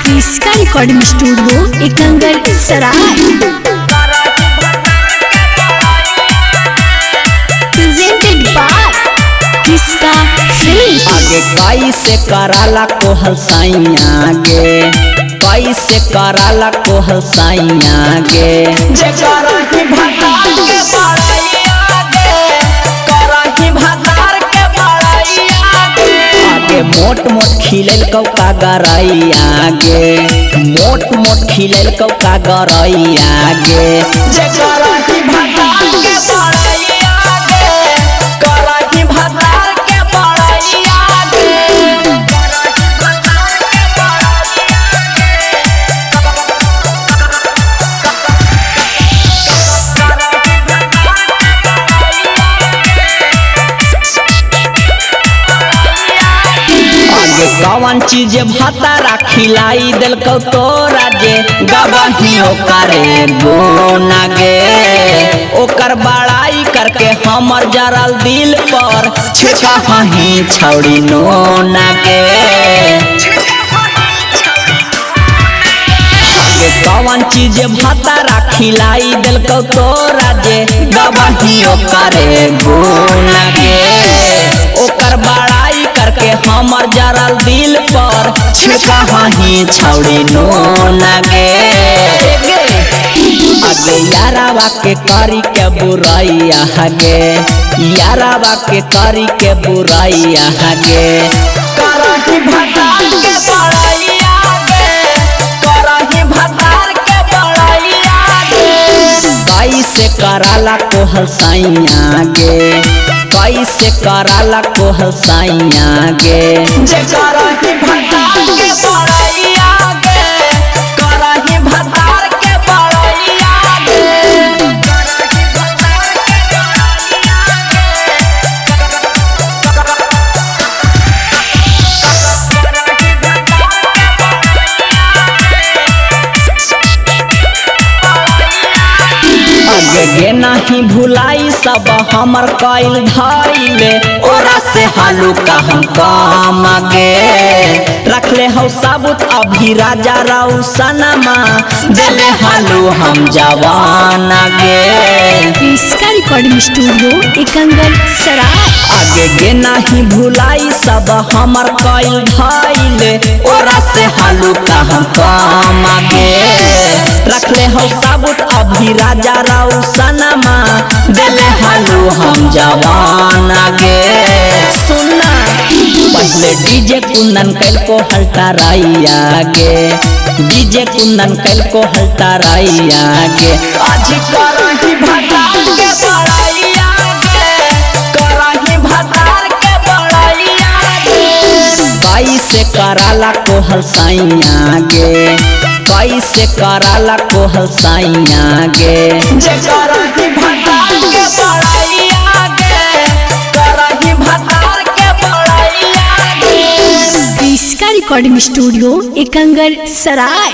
क्रिस्का recording studio Ekangar सराय presented by क्रिस्का films. आगे कैसे कराला कोहल साइया गे, कैसे कराला कोहल साइया गे, जे करही भतार के बड़ाइया गे, करही भतार के बड़ाइया गे। आगे मोट मोट खिलेल कौका गरैया गे, मोट मोट खिलेल कौका गरैया गे, जे करही भतार के बड़ाइया गे, करही भतार के बड़ाइया गे। आगे कौन चीज भतारा खिलाई दिल को तोरा जे गबहियो करे गोना गे, ओकर बड़ाई करके हमर जरल दिल पर छिपही छौड़ी नोना गे। आगे कौन चीज भतारा खिलाई दिल को तोरा जे गबहियो करे गोना गे, ओकर बड़ाई करके हमर जरल दिल पर छिपही छौड़ी नोना गे। आगे यारावा के करी के बुराइया गे, यारावा के करी के बुराइया गे, करही भतार के बड़ाइया गे, करही भतार के बड़ाइया गे। कैसे कराला कोहल साइया गे, कैसे कराला कोहल साइया गे, जे करही भतार के बड़ाइया गे, करही भतार के बड़ाइया गे। आगे गे नहीं भुलाई सब हमर कैल धैले, ओरा से हालू का हम काम गे, रखले हो साबुत अभी राजा राउ सनमा, देले हालू हम जवान गे। क्रिस्का रिकॉर्डिंग स्टूडियो एकंगर सराय। आगे गे नहीं भुलाई सब हमर कैल धैले, ओरा से हालू का हम काम गे, रखले हो साबुत अभी राजा राउ सनमा, देले हालू हम जवान गे। सुनना पहले डीजे कुंदन कैल को हल्टा राइया गे, डीजे कुंदन कैल को हल्टा राइया गे, आज करही भतार के बड़ाइया गे, करही भतार के बड़ाइया गे। कैसे कराला कोहल साइया गे, कैसे कराला कोहल साइया गे, जे करही भतार के बड़ाइया गे, करही भतार के बड़ाइया गे। क्रिस्का रिकॉर्डिंग स्टूडियो एकंगर सराय।